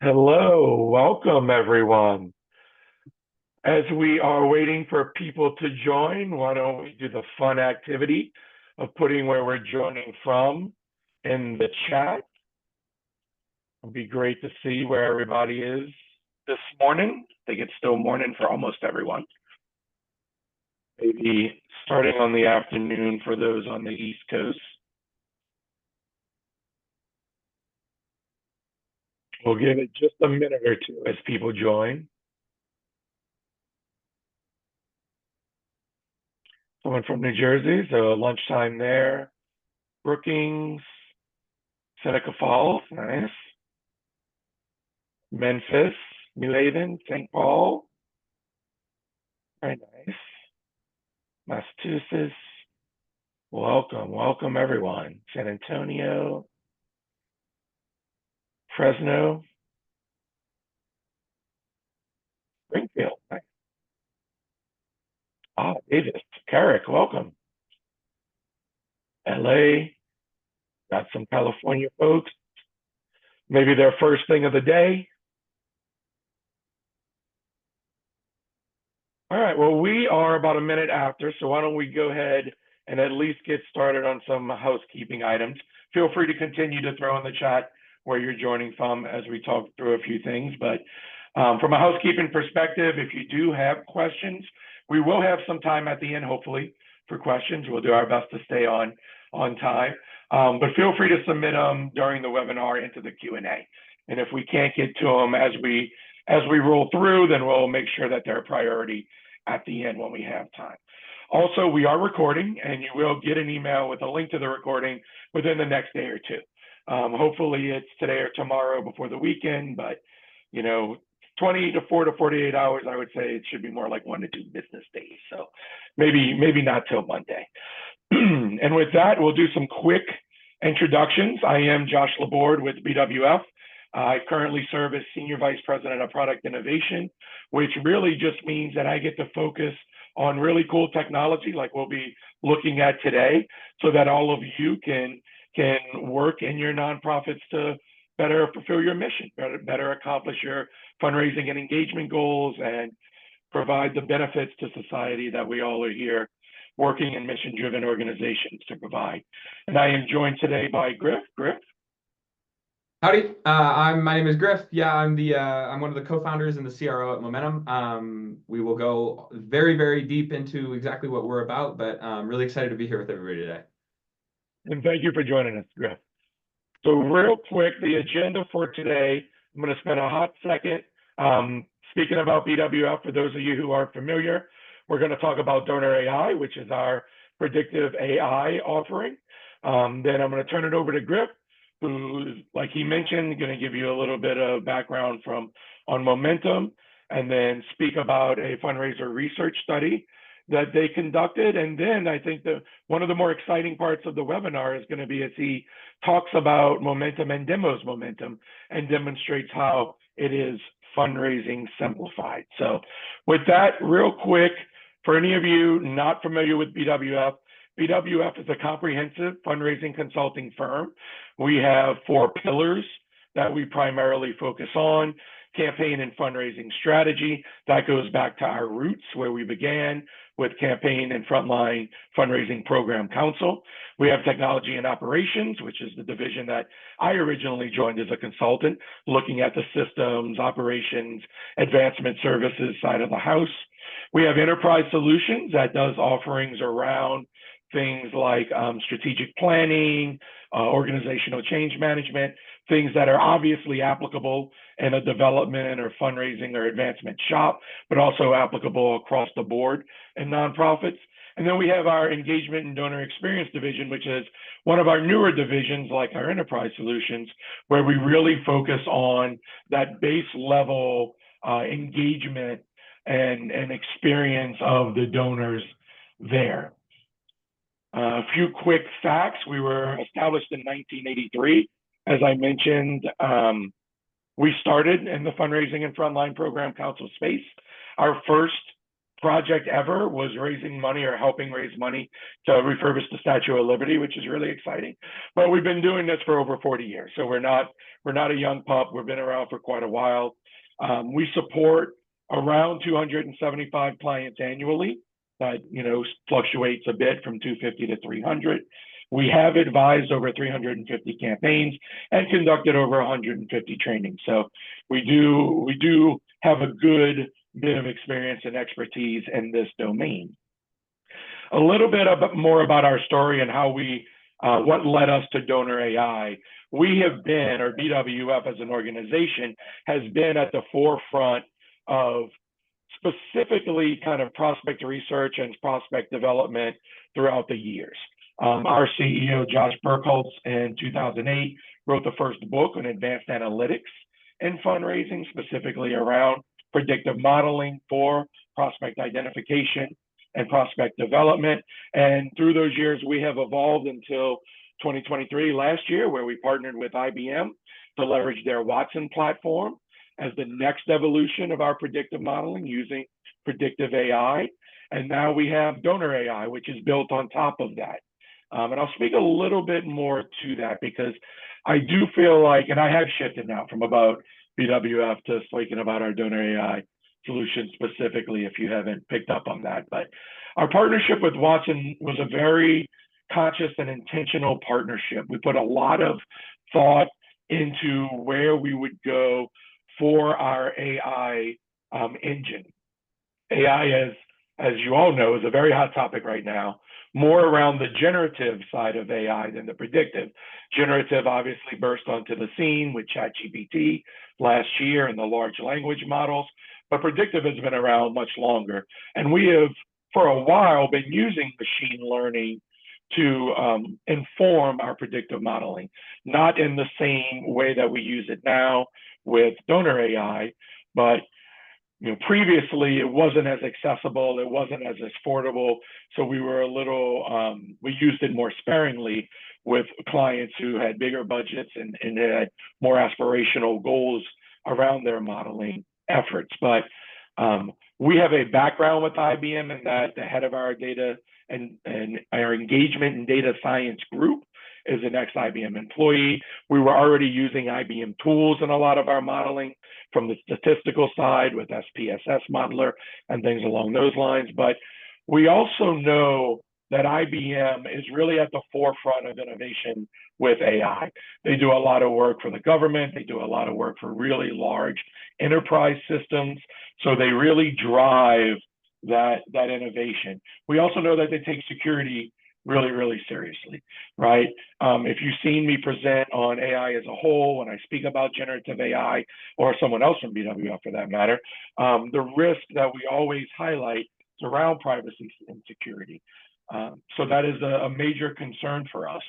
Hello, welcome everyone. As we are waiting for people to join, why don't we do the fun activity of putting where we're joining from in the chat? It'd be great to see where everybody is this morning. I think it's still morning for almost everyone. Maybe starting on the afternoon for those on the East Coast. We'll give it just a minute or two as people join. Someone from New Jersey, so lunchtime there. Brookings, Seneca Falls, nice. Memphis, New Haven, St. Paul, very nice. Massachusetts, welcome everyone. San Antonio, Fresno, Springfield, nice. Davis, Carrick, welcome. LA, got some California folks. Maybe their first thing of the day. All right, well, we are about a minute after, so why don't we go ahead and at least get started on some housekeeping items. Feel free to continue to throw in the chat where you're joining from as we talk through a few things. But from a housekeeping perspective, if you do have questions, we will have some time at the end, hopefully, for questions. We'll do our best to stay on time. But feel free to submit them during the webinar into the Q&A. And if we can't get to them as we roll through, then we'll make sure that they're a priority at the end when we have time. Also, we are recording, and you will get an email with a link to the recording within the next day or two. Hopefully it's today or tomorrow before the weekend, but 24 to 48 hours, I would say it should be more like 1 to 2 business days. So maybe not till Monday. And with that, we'll do some quick introductions. I am Josh Laborde with BWF. I currently serve as Senior Vice President of Product Innovation, which really just means that I get to focus on really cool technology like we'll be looking at today so that all of you can work in your nonprofits to better fulfill your mission, better accomplish your fundraising and engagement goals, and provide the benefits to society that we all are here working in mission-driven organizations to provide. And I am joined today by Griff. Griff? Howdy, my name is Griff. Yeah, I'm one of the co-founders and the CRO at Momentum. We will go very, very deep into exactly what we're about, but I'm really excited to be here with everybody today. And thank you for joining us, Griff. So real quick, the agenda for today, I'm going to spend a hot second speaking about BWF. For those of you who aren't familiar, we're going to talk about Donor AI, which is our predictive AI offering. Then I'm going to turn it over to Griff, who, like he mentioned, going to give you a little bit of background on Momentum, and then speak about a fundraiser research study that they conducted. And then I think one of the more exciting parts of the webinar is going to be as he talks about Momentum and demos Momentum and demonstrates how it is fundraising simplified. So with that, real quick, for any of you not familiar with BWF, BWF is a comprehensive fundraising consulting firm. We have 4 pillars that we primarily focus on: campaign and fundraising strategy. That goes back to our roots where we began with campaign and frontline fundraising program counsel. We have technology and operations, which is the division that I originally joined as a consultant, looking at the systems, operations, advancement services side of the house. We have enterprise solutions that does offerings around things like strategic planning, organizational change management, things that are obviously applicable in a development or fundraising or advancement shop, but also applicable across the board in nonprofits. And then we have our engagement and donor experience division, which is one of our newer divisions, like our enterprise solutions, where we really focus on that base level engagement and experience of the donors there. A few quick facts. We were established in 1983. As I mentioned, we started in the fundraising and frontline program counsel space. Our first project ever was raising money or helping raise money to refurbish the Statue of Liberty, which is really exciting. But we've been doing this for over 40 years. So we're not a young pup. We've been around for quite a while. We support around 275 clients annually. That, fluctuates a bit from 250 to 300. We have advised over 350 campaigns and conducted over 150 trainings. So we do have a good bit of experience and expertise in this domain. A little bit more about our story and how what led us to Donor AI. We have been, or BWF as an organization, has been at the forefront of specifically kind of prospect research and prospect development throughout the years. Our CEO, Josh Burkholz, in 2008, wrote the first book on advanced analytics and fundraising, specifically around predictive modeling for prospect identification and prospect development. And through those years, we have evolved until 2023, last year, where we partnered with IBM to leverage their Watson platform as the next evolution of our predictive modeling using predictive AI. And now we have Donor AI, which is built on top of that. And I'll speak a little bit more to that because I do feel like, and I have shifted now from about BWF to speaking about our Donor AI solution specifically, if you haven't picked up on that. But our partnership with Watson was a very conscious and intentional partnership. We put a lot of thought into where we would go for our AI engine. AI, as you all know, is a very hot topic right now, more around the generative side of AI than the predictive. Generative obviously burst onto the scene with ChatGPT last year and the large language models, but predictive has been around much longer. And we have, for a while, been using machine learning to inform our predictive modeling, not in the same way that we use it now with Donor AI, but previously it wasn't as accessible, it wasn't as affordable, so we were we used it more sparingly with clients who had bigger budgets and had more aspirational goals around their modeling efforts. But we have a background with IBM in that the head of our data and our engagement and data science group is an ex-IBM employee. We were already using IBM tools in a lot of our modeling from the statistical side with SPSS modeler and things along those lines. But we also know that IBM is really at the forefront of innovation with AI. They do a lot of work for the government. They do a lot of work for really large enterprise systems. So they really drive that innovation. We also know that they take security really, really seriously, right? If you've seen me present on AI as a whole, when I speak about generative AI, or someone else from BWF for that matter, the risk that we always highlight is around privacy and security. So that is a major concern for us.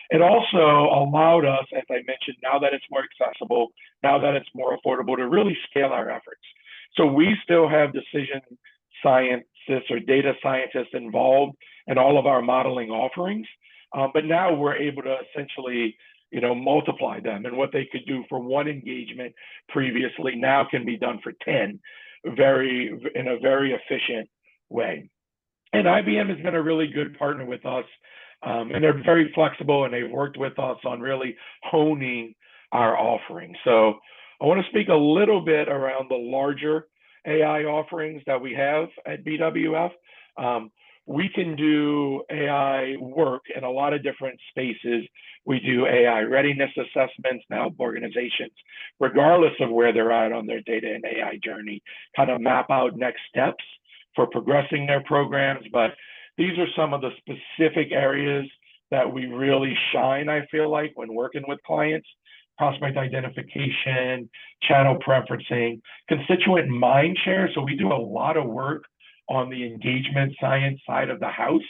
It also allowed us, as I mentioned, now that it's more accessible, now that it's more affordable, to really scale our efforts. So we still have decision scientists or data scientists involved in all of our modeling offerings, but now we're able to essentially, multiply them, and what they could do for one engagement previously now can be done for 10, in a very efficient way. And IBM has been a really good partner with us, and they're very flexible, and they've worked with us on really honing our offering. So I want to speak a little bit around the larger AI offerings that we have at BWF. We can do AI work in a lot of different spaces. We do AI readiness assessments now, organizations, regardless of where they're at on their data and AI journey, kind of map out next steps for progressing their programs. But these are some of the specific areas that we really shine, I feel like, when working with clients: prospect identification, channel preferencing, constituent mind share. So we do a lot of work on the engagement science side of the house.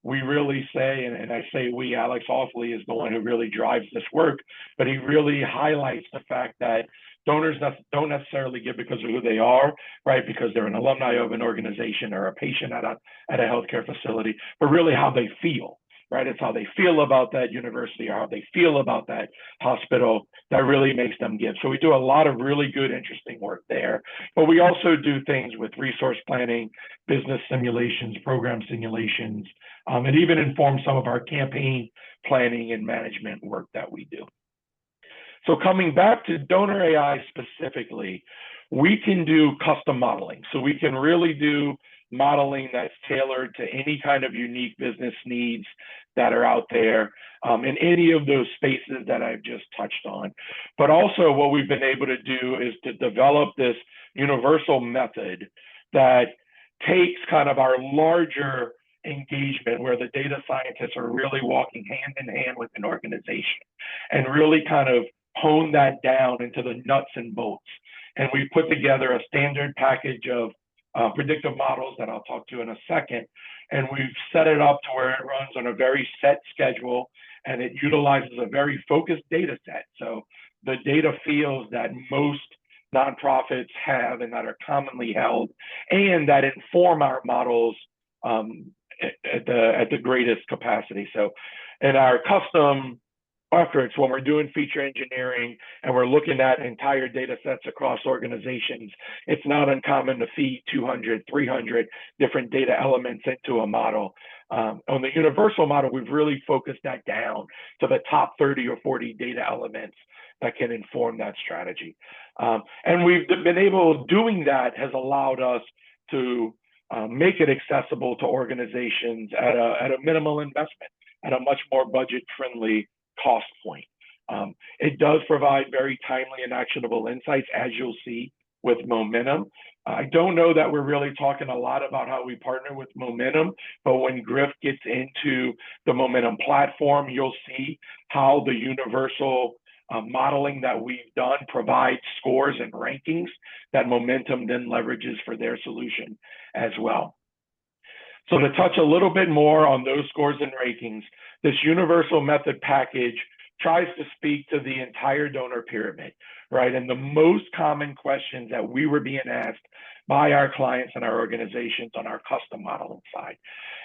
We really say, and I say we, Alex Offley is the one who really drives this work, but he really highlights the fact that donors don't necessarily give because of who they are, right? Because they're an alumni of an organization or a patient at a healthcare facility, but really how they feel, right? It's how they feel about that university or how they feel about that hospital that really makes them give. So we do a lot of really good, interesting work there. But we also do things with resource planning, business simulations, program simulations, and even inform some of our campaign planning and management work that we do. So coming back to donor AI specifically, we can do custom modeling. So we can really do modeling that's tailored to any kind of unique business needs that are out there in any of those spaces that I've just touched on. But also what we've been able to do is to develop this universal method that takes kind of our larger engagement where the data scientists are really walking hand in hand with an organization and really kind of hone that down into the nuts and bolts. And we put together a standard package of predictive models that I'll talk to in a second. And we've set it up to where it runs on a very set schedule and it utilizes a very focused data set. So the data fields that most nonprofits have and that are commonly held and that inform our models at the greatest capacity. So in our custom efforts, when we're doing feature engineering and we're looking at entire data sets across organizations, it's not uncommon to feed 200, 300 different data elements into a model. On the universal model, we've really focused that down to the top 30 or 40 data elements that can inform that strategy. And we've been able, doing that has allowed us to make it accessible to organizations at a minimal investment, at a much more budget-friendly cost point. It does provide very timely and actionable insights, as you'll see with Momentum. I don't know that we're really talking a lot about how we partner with Momentum, but when Griff gets into the Momentum platform, you'll see how the universal modeling that we've done provides scores and rankings that Momentum then leverages for their solution as well. So to touch a little bit more on those scores and rankings, this universal method package tries to speak to the entire donor pyramid, right? And the most common questions that we were being asked by our clients and our organizations on our custom modeling side.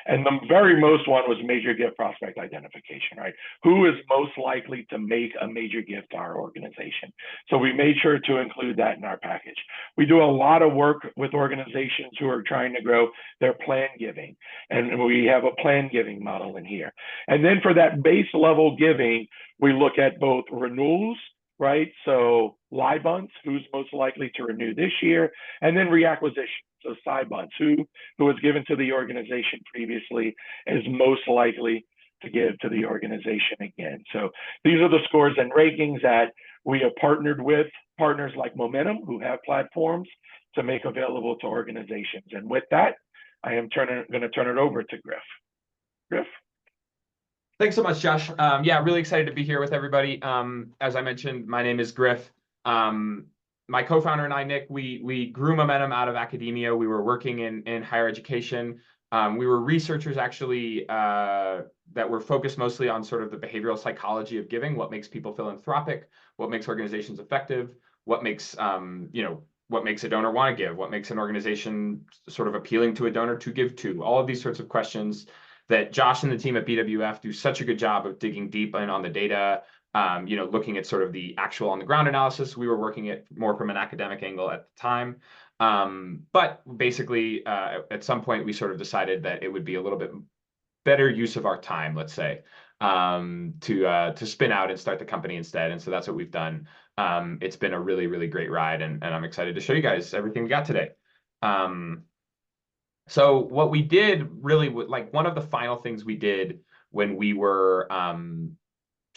And the very most one was major gift prospect identification, right? Who is most likely to make a major gift to our organization? So we made sure to include that in our package. We do a lot of work with organizations who are trying to grow their plan giving. And we have a plan giving model in here. And then for that base level giving, we look at both renewals, right? So LIBUNs, who's most likely to renew this year, and then reacquisition. So SIBUNs, who was given to the organization previously is most likely to give to the organization again. So these are the scores and rankings that we have partnered with partners like Momentum, who have platforms to make available to organizations. And with that, I am going to turn it over to Griff. Griff? Thanks so much, Josh. Yeah, really excited to be here with everybody. As I mentioned, my name is Griff. My co-founder and I, Nick, we grew Momentum out of academia. We were working in higher education. We were researchers actually that were focused mostly on sort of the behavioral psychology of giving, what makes people philanthropic, what makes organizations effective, what makes what makes a donor want to give, what makes an organization sort of appealing to a donor to give to, all of these sorts of questions that Josh and the team at BWF do such a good job of digging deep in on the data, looking at sort of the actual on the ground analysis. We were working it more from an academic angle at the time. But basically, at some point, we sort of decided that it would be a little bit better use of our time, let's say, to spin out and start the company instead. And so that's what we've done. It's been a really, really great ride, and I'm excited to show you guys everything we got today. So what we did really, like one of the final things we did when we were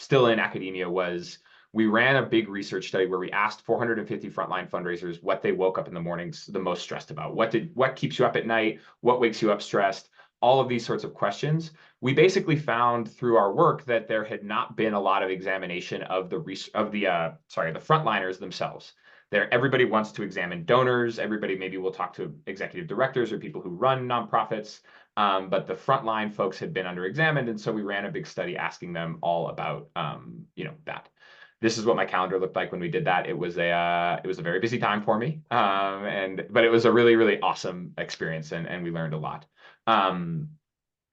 still in academia was we ran a big research study where we asked 450 frontline fundraisers what they woke up in the mornings the most stressed about. What keeps you up at night? What wakes you up stressed? All of these sorts of questions. We basically found through our work that there had not been a lot of examination of the frontliners themselves. Everybody wants to examine donors. Everybody maybe will talk to executive directors or people who run nonprofits. But the frontline folks had been under-examined, and so we ran a big study asking them all about that. This is what my calendar looked like when we did that. It was a very busy time for me, but it was a really, really awesome experience, and we learned a lot.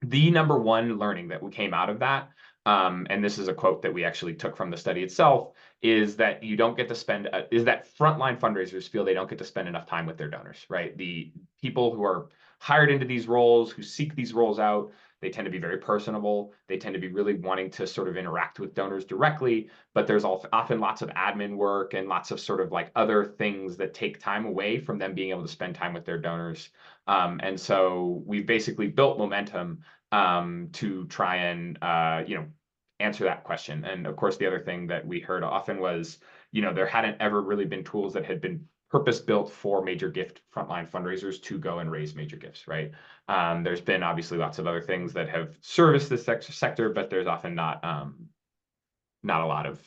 the number one learning that we came out of that, and this is a quote that we actually took from the study itself, is that you don't get to spend, is that frontline fundraisers feel they don't get to spend enough time with their donors, right? The people who are hired into these roles, who seek these roles out, they tend to be very personable. They tend to be really wanting to sort of interact with donors directly, but there's often lots of admin work and lots of sort of like other things that take time away from them being able to spend time with their donors. And so we've basically built Momentum to try and answer that question. And of course, the other thing that we heard often was, there hadn't ever really been tools that had been purpose-built for major gift frontline fundraisers to go and raise major gifts, right? There's been obviously lots of other things that have serviced this sector, but there's often not a lot of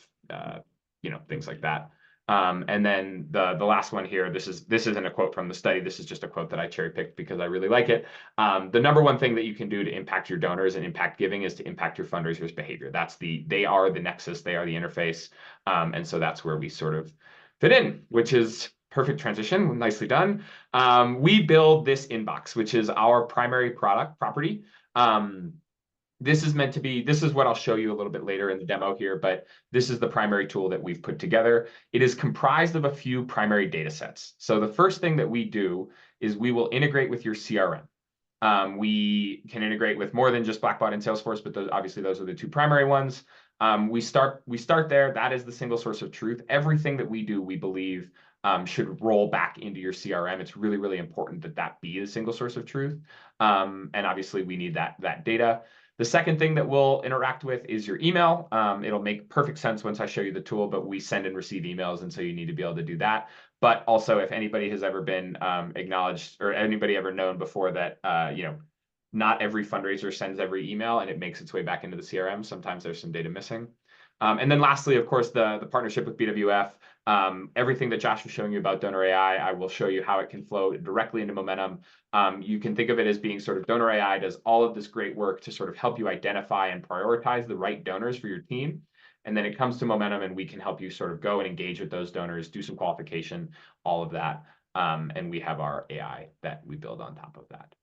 things like that. And then the last one here, this isn't a quote from the study. This is just a quote that I cherry picked because I really like it. The number one thing that you can do to impact your donors and impact giving is to impact your fundraisers' behavior. They are the nexus, they are the interface. And so that's where we sort of fit in, which is perfect transition, nicely done. We build this inbox, which is our primary property. This is what I'll show you a little bit later in the demo here, but this is the primary tool that we've put together. It is comprised of a few primary data sets. So the first thing that we do is we will integrate with your CRM. We can integrate with more than just Blackbaud and Salesforce, but obviously those are the two primary ones. We start there. That is the single source of truth. Everything that we do, we believe, should roll back into your CRM. It's really, really important that that be the single source of truth. And obviously we need that data. The second thing that we'll interact with is your email. It'll make perfect sense once I show you the tool, but we send and receive emails, and so you need to be able to do that. But also, if anybody has ever been acknowledged or anybody ever known before that, not every fundraiser sends every email and it makes its way back into the CRM. Sometimes there's some data missing. And then lastly, of course, the partnership with BWF. Everything that Josh was showing you about Donor AI, I will show you how it can flow directly into Momentum. You can think of it as being sort of Donor AI does all of this great work to sort of help you identify and prioritize the right donors for your team. And then it comes to Momentum and we can help you sort of go and engage with those donors, do some qualification, all of that. And we have our AI that we build on top of that.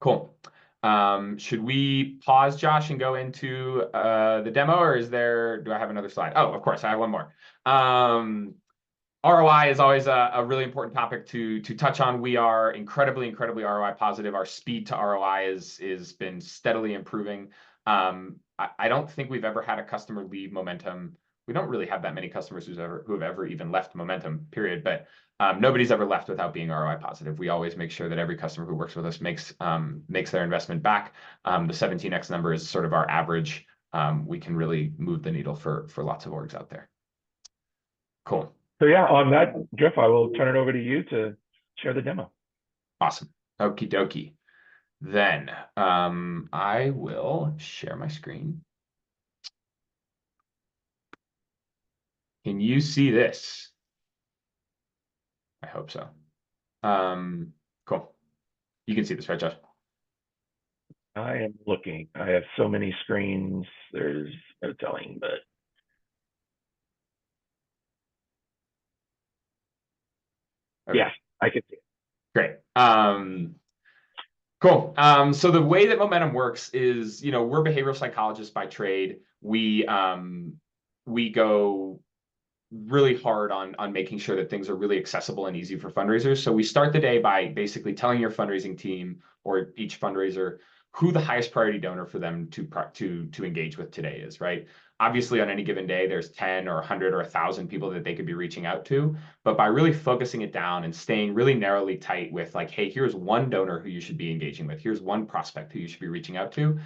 Cool. Should we pause, Josh, and go into the demo, or do I have another slide? Oh, of course, I have one more. ROI is always a really important topic to touch on. We are incredibly ROI positive. Our speed to ROI is been steadily improving. I don't think we've ever had a customer leave Momentum. We don't really have that many customers who have ever even left Momentum, period. But nobody's ever left without being ROI positive. We always make sure that every customer who works with us makes their investment back. The 17x number is sort of our average. We can really move the needle for lots of orgs out there. Cool. So yeah, on that, Jeff, I will turn it over to you to share the demo. Awesome. Okie dokie. Then I will share my screen. Can you see this? I hope so. Cool. You can see this, right, Josh? I am looking. I have so many screens. There's no telling, but okay. Yeah, I can see it. Great. Cool. So the way that Momentum works is, we're behavioral psychologists by trade. We go really hard on making sure that things are really accessible and easy for fundraisers. So we start the day by basically telling your fundraising team or each fundraiser who the highest priority donor for them to engage with today is, right? Obviously, on any given day, there's 10 or 100 or 1,000 people that they could be reaching out to. But by really focusing it down and staying really narrowly tight with like, hey, here's one donor who you should be engaging with. Here's one prospect who you should be reaching out to.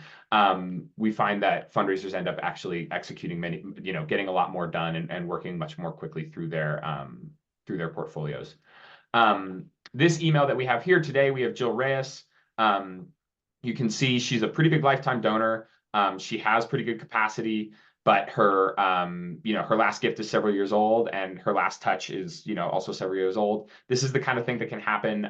We find that fundraisers end up actually executing many, getting a lot more done and working much more quickly through their portfolios. This email that we have here today, we have Jill Reyes. You can see she's a pretty big lifetime donor. She has pretty good capacity, but her last gift is several years old, and her last touch is, also several years old. This is the kind of thing that can happen,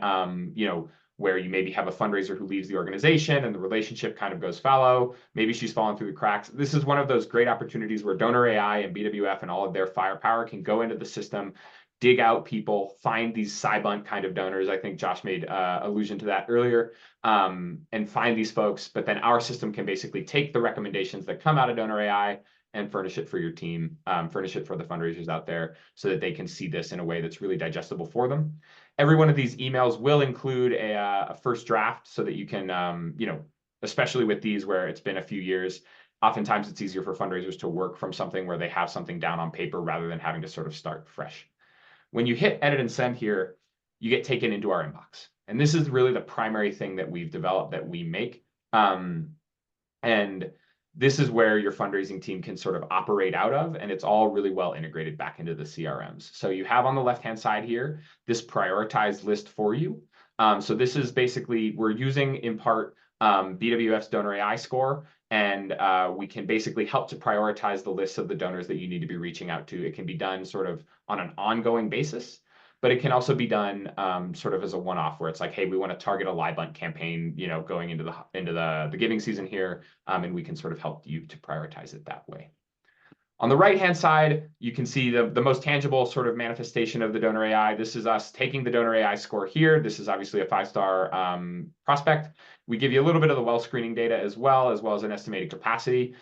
where you maybe have a fundraiser who leaves the organization and the relationship kind of goes fallow. Maybe she's fallen through the cracks. This is one of those great opportunities where Donor AI and BWF and all of their firepower can go into the system, dig out people, find these Sci-Bunt kind of donors. I think Josh made allusion to that earlier, and find these folks. But then our system can basically take the recommendations that come out of Donor AI and furnish it for your team, furnish it for the fundraisers out there so that they can see this in a way that's really digestible for them. Every one of these emails will include a first draft so that you can, especially with these where it's been a few years, oftentimes it's easier for fundraisers to work from something where they have something down on paper rather than having to sort of start fresh. When you hit edit and send here, you get taken into our inbox. And this is really the primary thing that we've developed that we make. And this is where your fundraising team can sort of operate out of, and it's all really well integrated back into the CRMs. So you have on the left-hand side here, this prioritized list for you. So this is basically, we're using in part BWF's Donor AI score, and we can basically help to prioritize the list of the donors that you need to be reaching out to. It can be done sort of on an ongoing basis, but it can also be done sort of as a one-off where it's like, hey, we want to target a Live-Bunt campaign, going into the giving season here, and we can sort of help you to prioritize it that way. On the right-hand side, you can see the most tangible sort of manifestation of the Donor AI. This is us taking the Donor AI score here. This is obviously a 5-star prospect. We give you a little bit of the well screening data as well as an estimated capacity.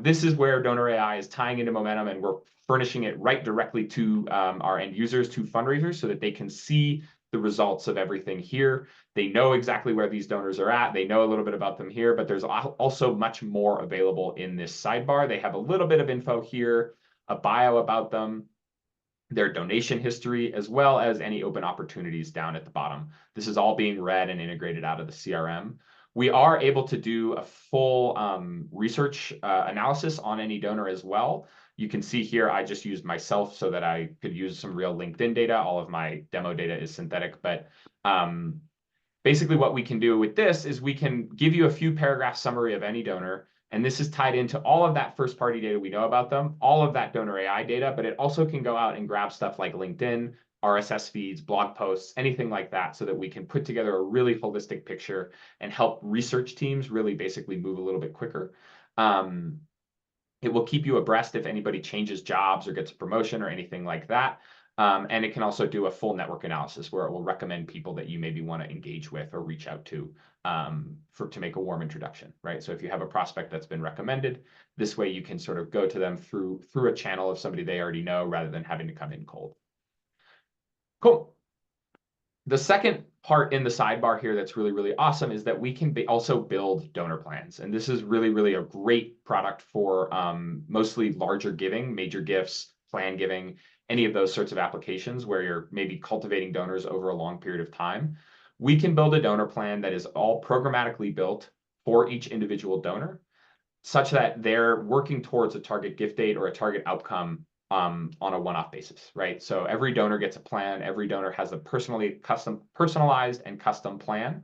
This is where Donor AI is tying into Momentum, and we're furnishing it right directly to our end users, to fundraisers, so that they can see the results of everything here. They know exactly where these donors are at. They know a little bit about them here, but there's also much more available in this sidebar. They have a little bit of info here, a bio about them, their donation history, as well as any open opportunities down at the bottom. This is all being read and integrated out of the CRM. We are able to do a full research analysis on any donor as well. You can see here, I just used myself so that I could use some real LinkedIn data. All of my demo data is synthetic, but basically what we can do with this is we can give you a few paragraph summary of any donor, and this is tied into all of that first party data we know about them, all of that Donor AI data, but it also can go out and grab stuff like LinkedIn, RSS feeds, blog posts, anything like that, so that we can put together a really holistic picture and help research teams really basically move a little bit quicker. It will keep you abreast if anybody changes jobs or gets a promotion or anything like that. And it can also do a full network analysis where it will recommend people that you maybe want to engage with or reach out to to make a warm introduction, right? So if you have a prospect that's been recommended, this way you can sort of go to them through a channel of somebody they already know rather than having to come in cold. Cool. The second part in the sidebar here that's really, really awesome is that we can also build donor plans. And this is really, really a great product for mostly larger giving, major gifts, plan giving, any of those sorts of applications where you're maybe cultivating donors over a long period of time. We can build a donor plan that is all programmatically built for each individual donor, such that they're working towards a target gift date or a target outcome on a one-off basis, right? So every donor gets a plan. Every donor has a personalized and custom plan.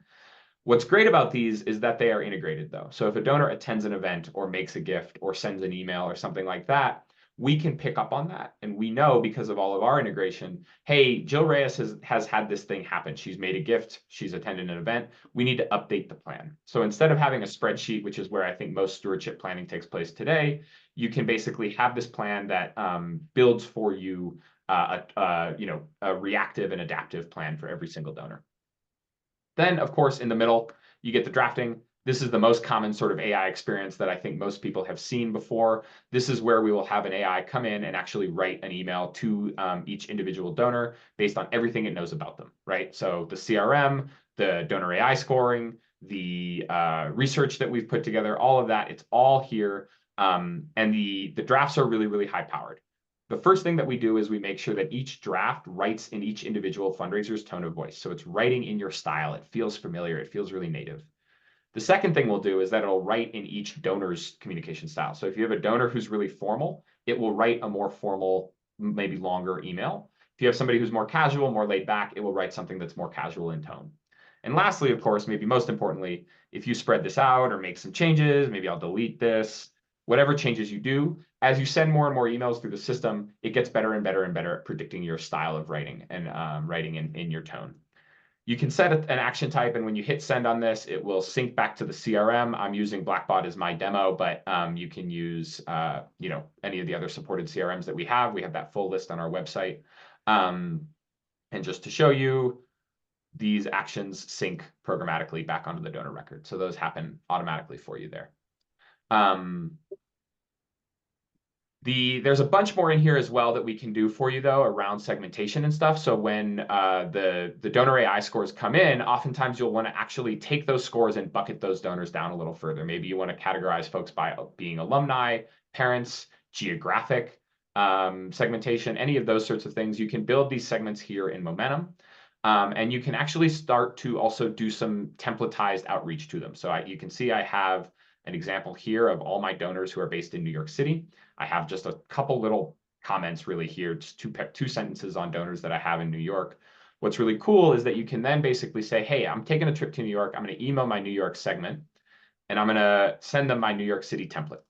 What's great about these is that they are integrated, though. So if a donor attends an event or makes a gift or sends an email or something like that, we can pick up on that. And we know, because of all of our integration, hey, Jill Reyes has had this thing happen. She's made a gift. She's attended an event. We need to update the plan. So instead of having a spreadsheet, which is where I think most stewardship planning takes place today, you can basically have this plan that builds for you a reactive and adaptive plan for every single donor. Then, of course, in the middle, you get the drafting. This is the most common sort of AI experience that I think most people have seen before. This is where we will have an AI come in and actually write an email to each individual donor based on everything it knows about them, right? So the CRM, the Donor AI scoring, the research that we've put together, all of that, it's all here. And the drafts are really, really high powered. The first thing that we do is we make sure that each draft writes in each individual fundraiser's tone of voice. So it's writing in your style. It feels familiar. It feels really native. The second thing we'll do is that it'll write in each donor's communication style. So if you have a donor who's really formal, it will write a more formal, maybe longer email. If you have somebody who's more casual, more laid back, it will write something that's more casual in tone. And lastly, of course, maybe most importantly, if you spread this out or make some changes, maybe I'll delete this, whatever changes you do, as you send more and more emails through the system, it gets better and better and better at predicting your style of writing and writing in your tone. You can set an action type, and when you hit send on this, it will sync back to the CRM. I'm using Blackbot as my demo, but you can use any of the other supported CRMs that we have. We have that full list on our website. And just to show you, these actions sync programmatically back onto the donor record. So those happen automatically for you there. There's a bunch more in here as well that we can do for you, though, around segmentation and stuff. So when the donor AI scores come in, oftentimes you'll want to actually take those scores and bucket those donors down a little further. Maybe you want to categorize folks by being alumni, parents, geographic segmentation, any of those sorts of things. You can build these segments here in Momentum. And you can actually start to also do some templatized outreach to them. So you can see I have an example here of all my donors who are based in New York City. I have just a couple little comments really here, just two sentences on donors that I have in New York. What's really cool is that you can then basically say, hey, I'm taking a trip to New York. I'm going to email my New York segment, and I'm going to send them my New York City template.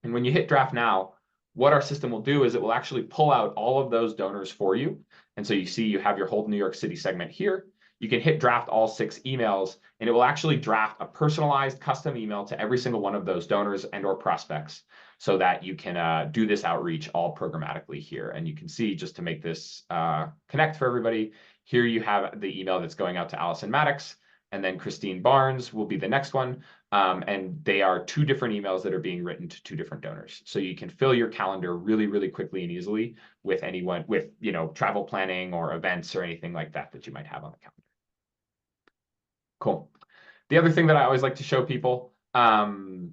And when you hit draft now, what our system will do is it will actually pull out all of those donors for you. And so you see you have your whole New York City segment here. You can hit draft all 6 emails, and it will actually draft a personalized custom email to every single one of those donors and or prospects so that you can do this outreach all programmatically here. And you can see, just to make this connect for everybody, here you have the email that's going out to Allison Maddox, and then Christine Barnes will be the next one. And they are 2 different emails that are being written to 2 different donors. So you can fill your calendar really, really quickly and easily with anyone with, travel planning or events or anything like that that you might have on the calendar. Cool. The other thing that I always like to show people, we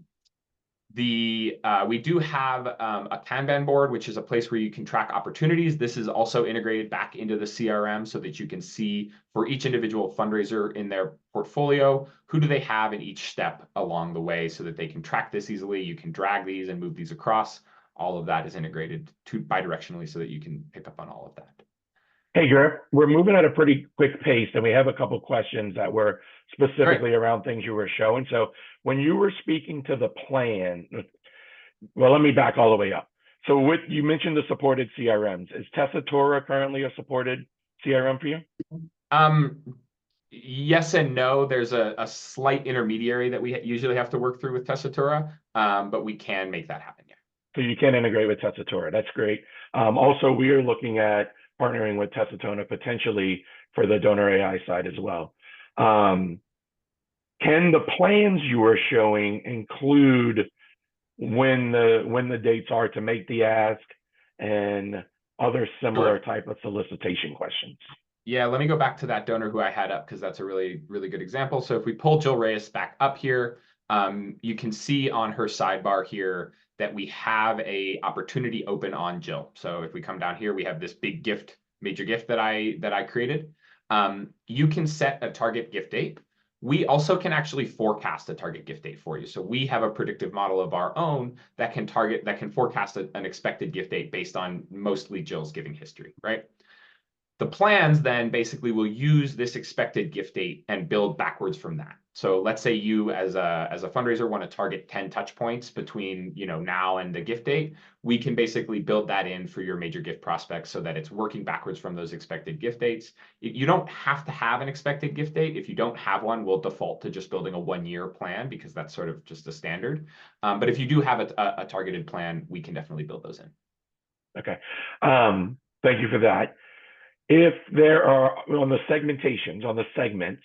do have a Kanban board, which is a place where you can track opportunities. This is also integrated back into the CRM so that you can see for each individual fundraiser in their portfolio, who do they have in each step along the way so that they can track this easily. You can drag these and move these across. All of that is integrated bidirectionally so that you can pick up on all of that. Hey, Griff, we're moving at a pretty quick pace, and we have a couple questions that were specifically around things you were showing. So when you were speaking to the plan, well, let me back all the way up. So you mentioned the supported CRMs. Is Tessitura currently a supported CRM for you? Yes and no. There's a slight intermediary that we usually have to work through with Tessitura, but we can make that happen, yeah. So you can integrate with Tessitura. That's great. Also, we are looking at partnering with Tessitura potentially for the donor AI side as well. Can the plans you are showing include when the dates are to make the ask and other similar type of solicitation questions? Yeah, let me go back to that donor who I had up because that's a really, really good example. So if we pull Jill Reyes back up here, you can see on her sidebar here that we have a opportunity open on Jill. So if we come down here, we have this big gift, major gift that I created. You can set a target gift date. We also can actually forecast a target gift date for you. So we have a predictive model of our own that can forecast an expected gift date based on mostly Jill's giving history, right? The plans then basically will use this expected gift date and build backwards from that. So let's say you as a fundraiser want to target 10 touch points between now and the gift date. We can basically build that in for your major gift prospects so that it's working backwards from those expected gift dates. You don't have to have an expected gift date. If you don't have one, we'll default to just building a 1-year plan because that's sort of just a standard. But if you do have a targeted plan, we can definitely build those in. Okay. Thank you for that. If there are, on the segmentations, on the segments,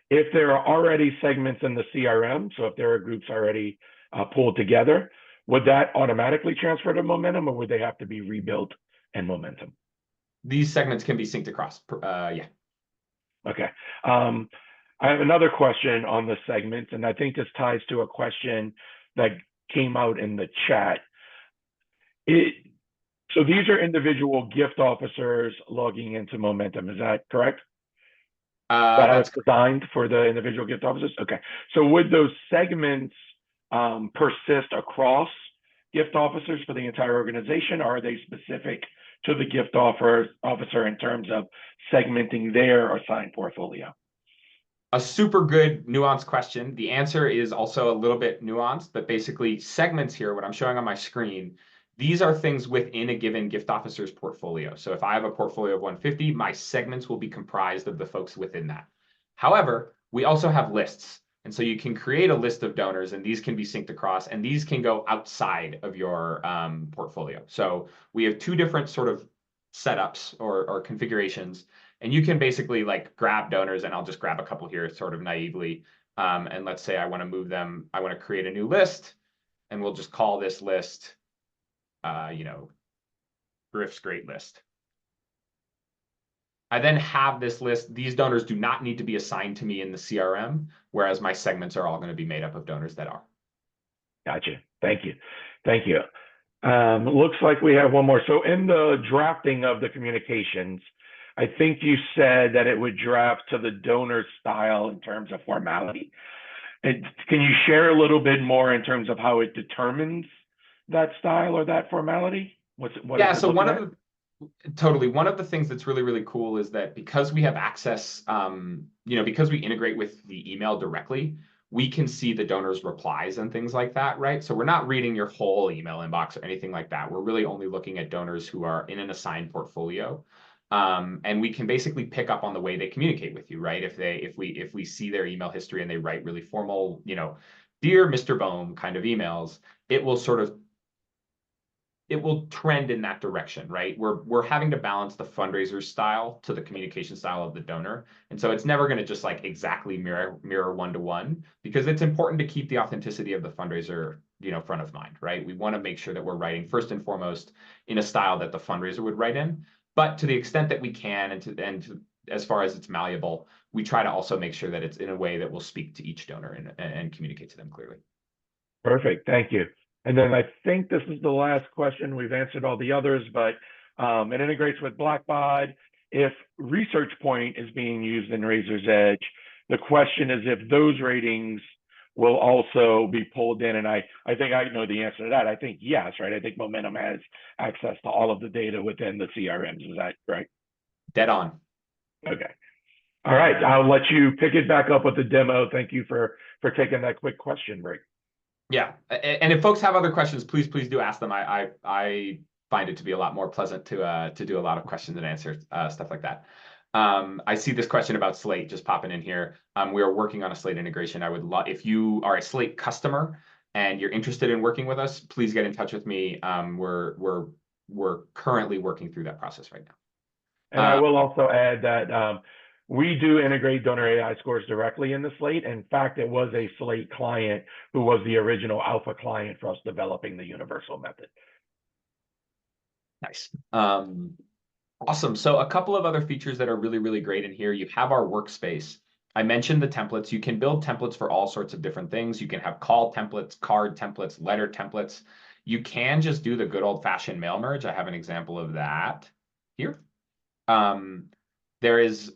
if there are already segments in the CRM, so if there are groups already pulled together, would that automatically transfer to Momentum, or would they have to be rebuilt in Momentum? These segments can be synced across, yeah. Okay. I have another question on the segments, and I think this ties to a question that came out in the chat. So these are individual gift officers logging into Momentum. Is that correct? That's designed for the individual gift officers? Okay. So would those segments persist across gift officers for the entire organization, or are they specific to the gift officer in terms of segmenting their assigned portfolio? A super good nuanced question. The answer is also a little bit nuanced, but basically segments here, what I'm showing on my screen, these are things within a given gift officer's portfolio. So if I have a portfolio of 150, my segments will be comprised of the folks within that. However, we also have lists. And so you can create a list of donors, and these can be synced across, and these can go outside of your portfolio. So we have 2 different sort of setups or configurations, and you can basically like grab donors, and I'll just grab a couple here sort of naively. And let's say I want to move them, I want to create a new list, and we'll just call this list, Griff's Great List. I then have this list. These donors do not need to be assigned to me in the CRM, whereas my segments are all going to be made up of donors that are. Gotcha. Thank you. Thank you. Looks like we have one more. So in the drafting of the communications, I think you said that it would draft to the donor style in terms of formality. Can you share a little bit more in terms of how it determines that style or that formality? So one of the things that's really, really cool is that because we have access, because we integrate with the email directly, we can see the donor's replies and things like that, right? So we're not reading your whole email inbox or anything like that. We're really only looking at donors who are in an assigned portfolio. And we can basically pick up on the way they communicate with you, right? If we see their email history and they write really formal, dear Mr. Bohm kind of emails, it will trend in that direction, right? We're having to balance the fundraiser style to the communication style of the donor. And so it's never going to just like exactly mirror one-to-one, because it's important to keep the authenticity of the fundraiser, front of mind, right? We want to make sure that we're writing first and foremost in a style that the fundraiser would write in. But to the extent that we can, and as far as it's malleable, we try to also make sure that it's in a way that will speak to each donor and communicate to them clearly. Perfect. Thank you. And then I think this is the last question. We've answered all the others, but it integrates with Blackbaud. If Research Point is being used in Razor's Edge, the question is if those ratings will also be pulled in. And I think I know the answer to that. I think yes, right? I think Momentum has access to all of the data within the CRMs. Is that right? Dead on. Okay. All right. I'll let you pick it back up with the demo. Thank you for taking that quick question break. Yeah, and if folks have other questions, please do ask them. I find it to be a lot more pleasant to do a lot of questions and answers, stuff like that. I see this question about Slate just popping in here. We are working on a Slate integration. I would love, if you are a Slate customer and you're interested in working with us, please get in touch with me. We're currently working through that process right now. And I will also add that we do integrate donor AI scores directly in the Slate. In fact, it was a Slate client who was the original alpha client for us developing the universal method. Nice. Awesome. So a couple of other features that are really, really great in here. You have our workspace. I mentioned the templates. You can build templates for all sorts of different things. You can have call templates, card templates, letter templates. You can just do the good old-fashioned mail merge. I have an example of that here. There is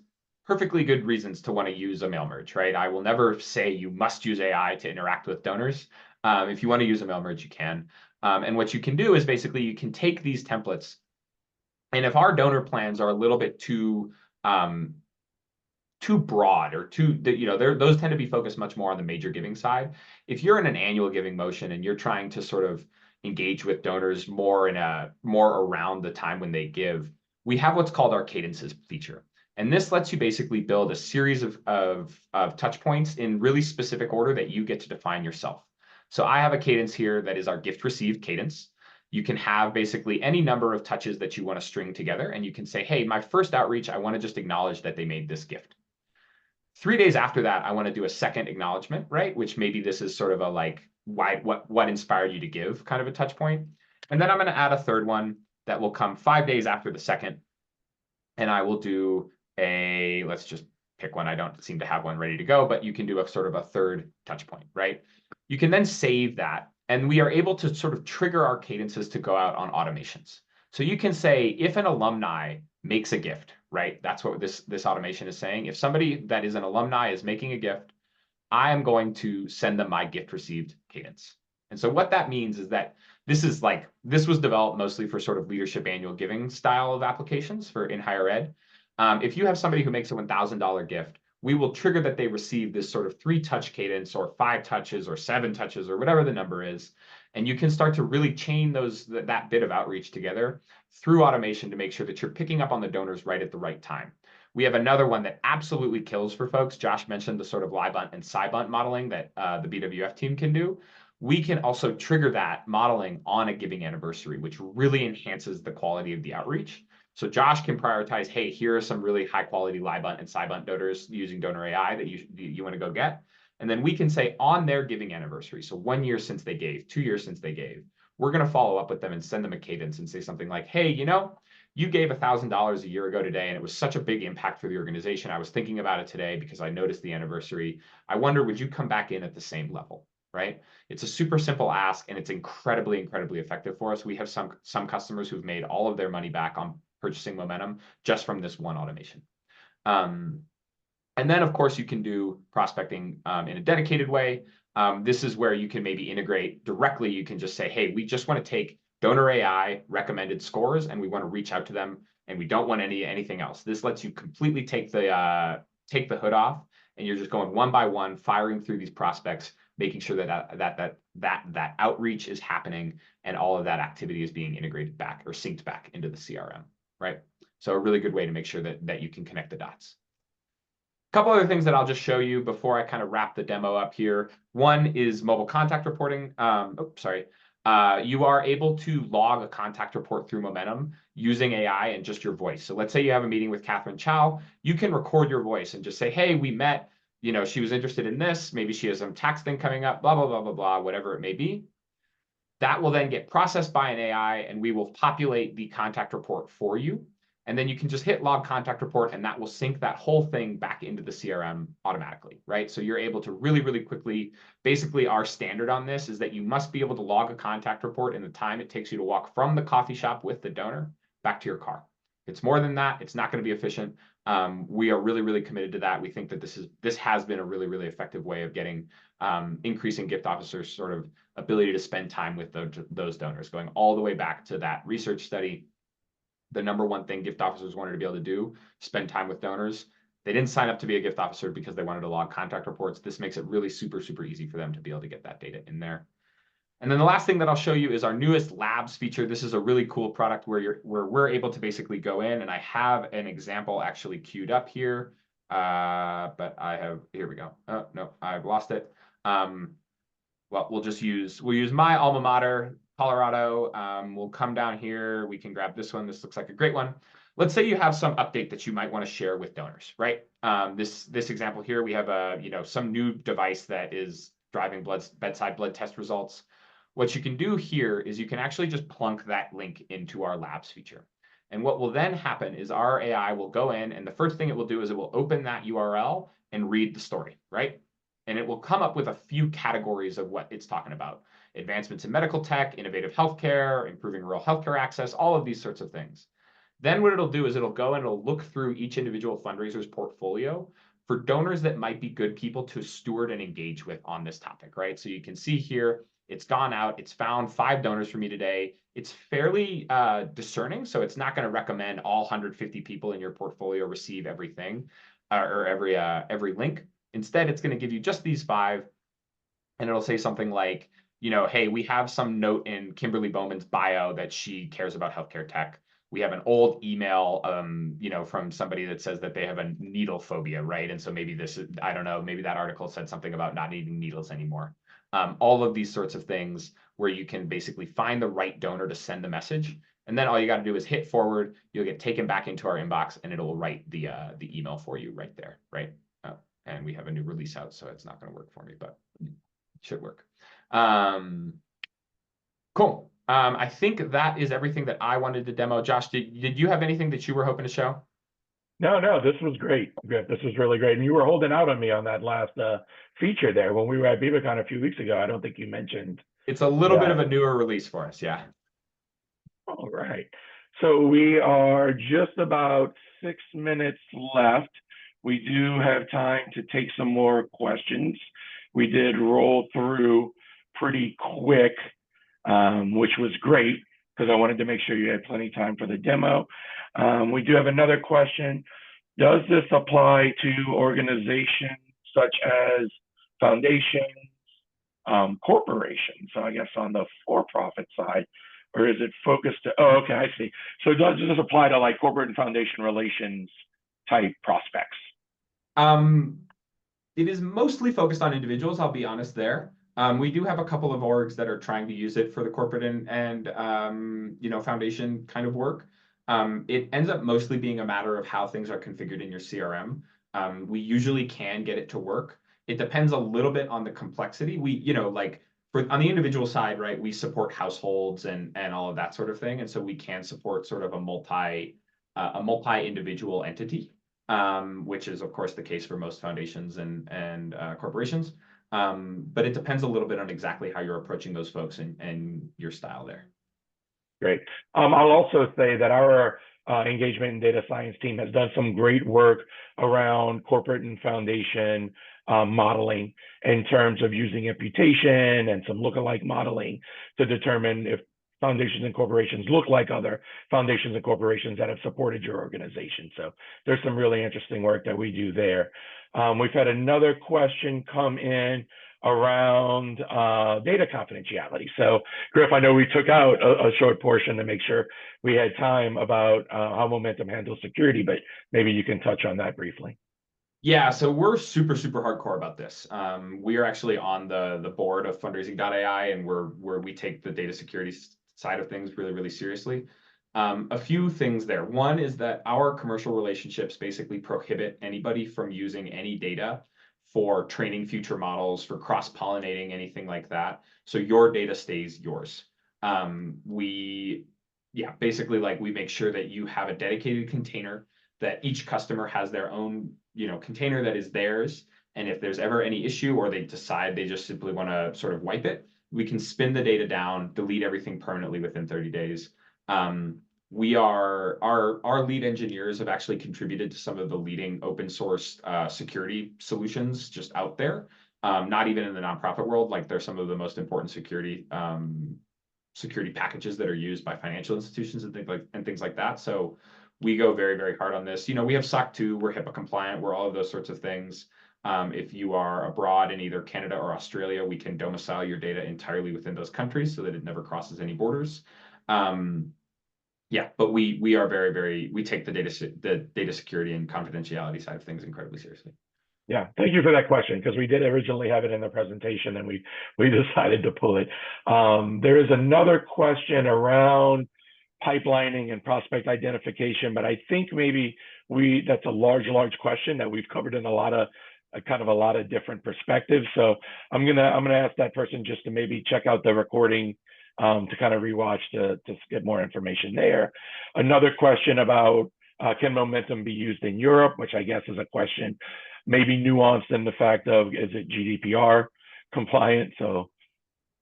perfectly good reasons to want to use a mail merge, right? I will never say you must use AI to interact with donors. If you want to use a mail merge, you can. And what you can do is basically you can take these templates, and if our donor plans are a little bit too broad or those tend to be focused much more on the major giving side. If you're in an annual giving motion and you're trying to sort of engage with donors more around the time when they give, we have what's called our cadences feature. And this lets you basically build a series of touch points in really specific order that you get to define yourself. So I have a cadence here that is our gift received cadence. You can have basically any number of touches that you want to string together, and you can say, hey, my first outreach, I want to just acknowledge that they made this gift. 3 days after that, I want to do a second acknowledgement, right? Which maybe this is sort of a like, what inspired you to give kind of a touch point. And then I'm going to add a third one that will come 5 days after the second. And I will do let's just pick one. I don't seem to have one ready to go, but you can do a sort of a third touch point, right? You can then save that. And we are able to sort of trigger our cadences to go out on automations. So you can say, if an alumni makes a gift, right? That's what this automation is saying. If somebody that is an alumni is making a gift, I am going to send them my gift received cadence. And so what that means is that this was developed mostly for sort of leadership annual giving style of applications in higher ed. If you have somebody who makes a $1,000 gift, we will trigger that they receive this sort of 3-touch cadence or 5 touches or 7 touches or whatever the number is. And you can start to really chain that bit of outreach together through automation to make sure that you're picking up on the donors right at the right time. We have another one that absolutely kills for folks. Josh mentioned the sort of lie bunt and sci bunt modeling that the BWF team can do. We can also trigger that modeling on a giving anniversary, which really enhances the quality of the outreach. So Josh can prioritize, hey, here are some really high quality LIBUNT and SciBunt donors using donor AI that you want to go get. And then we can say on their giving anniversary, so 1 year since they gave, 2 years since they gave, we're going to follow up with them and send them a cadence and say something like, hey, you gave $1,000 a year ago today, and it was such a big impact for the organization. I was thinking about it today because I noticed the anniversary. I wonder, would you come back in at the same level, right? It's a super simple ask, and it's incredibly, incredibly effective for us. We have some customers who've made all of their money back on purchasing Momentum just from this one automation. And then, of course, you can do prospecting in a dedicated way. This is where you can maybe integrate directly. You can just say, hey, we just want to take donor AI recommended scores, and we want to reach out to them, and we don't want anything else. This lets you completely take the hood off, and you're just going one by one, firing through these prospects, making sure that outreach is happening, and all of that activity is being integrated back or synced back into the CRM, right? So a really good way to make sure that you can connect the dots. A couple other things that I'll just show you before I kind of wrap the demo up here. One is mobile contact reporting. You are able to log a contact report through Momentum using AI and just your voice. So let's say you have a meeting with Catherine Chow. You can record your voice and just say, hey, we met. She was interested in this. Maybe she has some tax thing coming up, blah, blah, blah, blah, blah, whatever it may be. That will then get processed by an AI, and we will populate the contact report for you. And then you can just hit log contact report, and that will sync that whole thing back into the CRM automatically, right? So you're able to really, really quickly, basically our standard on this is that you must be able to log a contact report in the time it takes you to walk from the coffee shop with the donor back to your car. If it's more than that, it's not going to be efficient. We are really, really committed to that. We think that this has been a really, really effective way of getting increasing gift officers' sort of ability to spend time with those donors, going all the way back to that research study. The number one thing gift officers wanted to be able to do, spend time with donors. They didn't sign up to be a gift officer because they wanted to log contact reports. This makes it really super, super easy for them to be able to get that data in there. And then the last thing that I'll show you is our newest labs feature. This is a really cool product where we're able to basically go in, and I have an example actually queued up here. But here we go. Oh, no, I've lost it. Well, we'll use my alma mater, Colorado. We'll come down here. We can grab this one. This looks like a great one. Let's say you have some update that you might want to share with donors, right? This example here, we have some new device that is driving bedside blood test results. What you can do here is you can actually just plunk that link into our labs feature. And what will then happen is our AI will go in, and the first thing it will do is it will open that URL and read the story, right? And it will come up with a few categories of what it's talking about. Advancements in medical tech, innovative healthcare, improving rural healthcare access, all of these sorts of things. Then what it'll do is it'll go and it'll look through each individual fundraiser's portfolio for donors that might be good people to steward and engage with on this topic, right? So you can see here, it's gone out, it's found 5 donors for me today. It's fairly discerning, so it's not going to recommend all 150 people in your portfolio receive everything or every link. Instead, it's going to give you just these 5, and it'll say something like, hey, we have some note in Kimberly Bowman's bio that she cares about healthcare tech. We have an old email, from somebody that says that they have a needle phobia, right? And so maybe I don't know, maybe that article said something about not needing needles anymore. All of these sorts of things where you can basically find the right donor to send the message. And then all you got to do is hit forward. You'll get taken back into our inbox, and it'll write the email for you right there, right? And we have a new release out, so it's not going to work for me, but it should work. Cool. I think that is everything that I wanted to demo. Josh, did you have anything that you were hoping to show? No, this was great. This was really great. And you were holding out on me on that last feature there when we were at BWF a few weeks ago. I don't think you mentioned. It's a little bit of a newer release for us, yeah. All right. So we are just about 6 minutes left. We do have time to take some more questions. We did roll through pretty quick, which was great because I wanted to make sure you had plenty of time for the demo. We do have another question. Does this apply to organizations such as foundations, corporations? So I guess on the for-profit side, or is it focused to, oh, okay, I see. So does this apply to like corporate and foundation relations type prospects? It is mostly focused on individuals, I'll be honest there. We do have a couple of orgs that are trying to use it for the corporate and foundation kind of work. It ends up mostly being a matter of how things are configured in your CRM. We usually can get it to work. It depends a little bit on the complexity. Like on the individual side, right, we support households and all of that sort of thing. And so we can support sort of a multi-individual entity, which is of course the case for most foundations and corporations. But it depends a little bit on exactly how you're approaching those folks and your style there. Great. I'll also say that our engagement and data science team has done some great work around corporate and foundation modeling in terms of using imputation and some lookalike modeling to determine if foundations and corporations look like other foundations and corporations that have supported your organization. So there's some really interesting work that we do there. We've had another question come in around data confidentiality. So Griff, I know we took out a short portion to make sure we had time about how Momentum handles security, but maybe you can touch on that briefly. Yeah, so we're super, super hardcore about this. We are actually on the board of fundraising.ai, and we take the data security side of things really, really seriously. A few things there. One is that our commercial relationships basically prohibit anybody from using any data for training future models, for cross-pollinating, anything like that. So your data stays yours. Basically, like, we make sure that you have a dedicated container, that each customer has their own, container that is theirs. And if there's ever any issue or they decide they just simply want to sort of wipe it, we can spin the data down, delete everything permanently within 30 days. Our lead engineers have actually contributed to some of the leading open source security solutions just out there. Not even in the nonprofit world, like they're some of the most important security packages that are used by financial institutions and things like that. So we go very, very hard on this. We have SOC 2, we're HIPAA compliant, we're all of those sorts of things. If you are abroad in either Canada or Australia, we can domicile your data entirely within those countries so that it never crosses any borders. But we are very, very, we take the data security and confidentiality side of things incredibly seriously. Yeah, thank you for that question, because we did originally have it in the presentation and we decided to pull it. There is another question around pipelining and prospect identification, but I think maybe that's a large question that we've covered in a lot of different perspectives. So I'm gonna ask that person just to maybe check out the recording to kind of rewatch to get more information there. Another question about can Momentum be used in Europe, which I guess is a question maybe nuanced in the fact of, is it GDPR compliant? So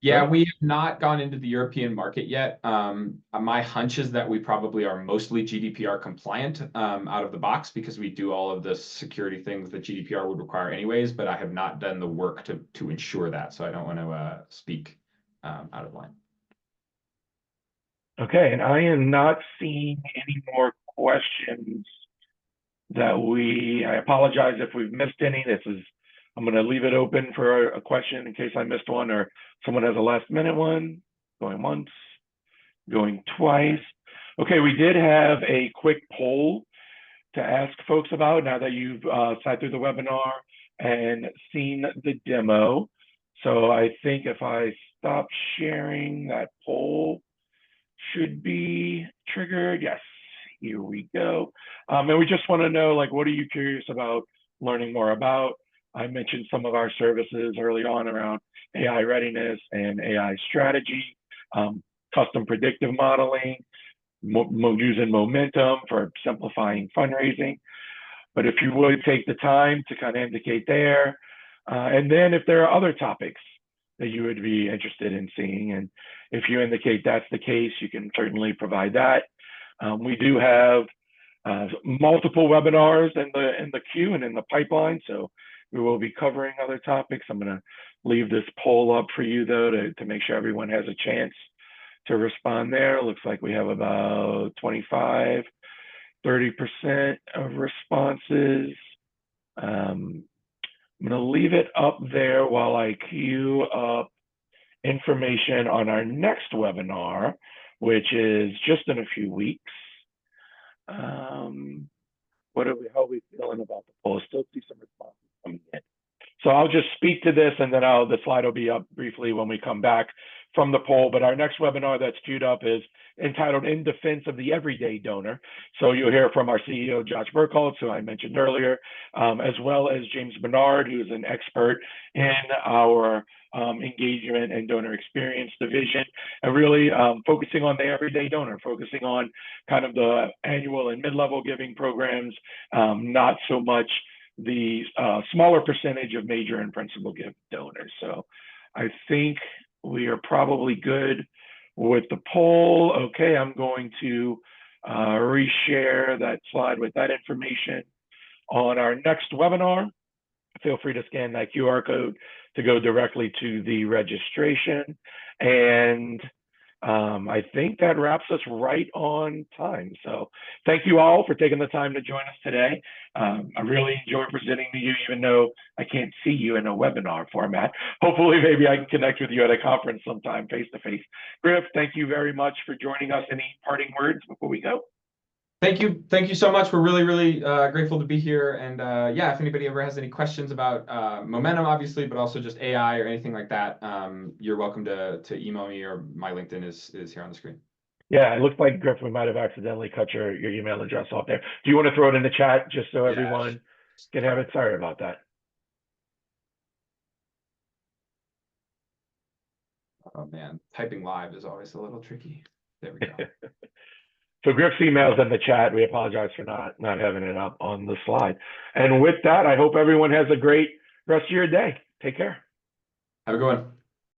yeah, we have not gone into the European market yet. My hunch is that we probably are mostly GDPR compliant out of the box, because we do all of the security things that GDPR would require anyways, but I have not done the work to ensure that. So I don't want to speak out of line. Okay, and I am not seeing any more questions I apologize if we've missed any. I'm going to leave it open for a question in case I missed one or someone has a last minute one. Going once, going twice. Okay, we did have a quick poll to ask folks about now that you've sat through the webinar and seen the demo. So I think if I stop sharing, that poll should be triggered. Yes, here we go. And we just want to know, like, what are you curious about learning more about? I mentioned some of our services early on around AI readiness and AI strategy, custom predictive modeling, using Momentum for simplifying fundraising. But if you would take the time to kind of indicate there, and then if there are other topics that you would be interested in seeing, and if you indicate that's the case, you can certainly provide that. We do have multiple webinars in the queue and in the pipeline, so we will be covering other topics. I'm going to leave this poll up for you, though, to make sure everyone has a chance to respond there. It looks like we have about 25, 30% of responses. I'm going to leave it up there while I queue up information on our next webinar, which is just in a few weeks. How are we feeling about the poll? Still see some responses coming in. So I'll just speak to this, and then the slide will be up briefly when we come back from the poll, but our next webinar that's queued up is entitled In Defense of the Everyday Donor. So you'll hear from our CEO, Josh Burkholz, who I mentioned earlier, as well as James Bernard, who's an expert in our engagement and donor experience division, and really focusing on the everyday donor, focusing on kind of the annual and mid-level giving programs, not so much the smaller percentage of major and principal give donors. So I think we are probably good with the poll. Okay, I'm going to reshare that slide with that information on our next webinar. Feel free to scan that QR code to go directly to the registration. And I think that wraps us right on time. So thank you all for taking the time to join us today. I really enjoy presenting to you, even though I can't see you in a webinar format. Hopefully, maybe I can connect with you at a conference sometime face-to-face. Griff, thank you very much for joining us. Any parting words before we go? Thank you so much. We're really grateful to be here. And yeah, if anybody ever has any questions about Momentum, obviously, but also just AI or anything like that, you're welcome to email me, or my LinkedIn is here on the screen. Yeah, it looks like, Griff, we might have accidentally cut your email address off there. Do you want to throw it in the chat just so everyone can have it? Sorry about that. Oh man, typing live is always a little tricky. There we go. So Griff's email's in the chat. We apologize for not having it up on the slide. And with that, I hope everyone has a great rest of your day. Take care. Have a good one.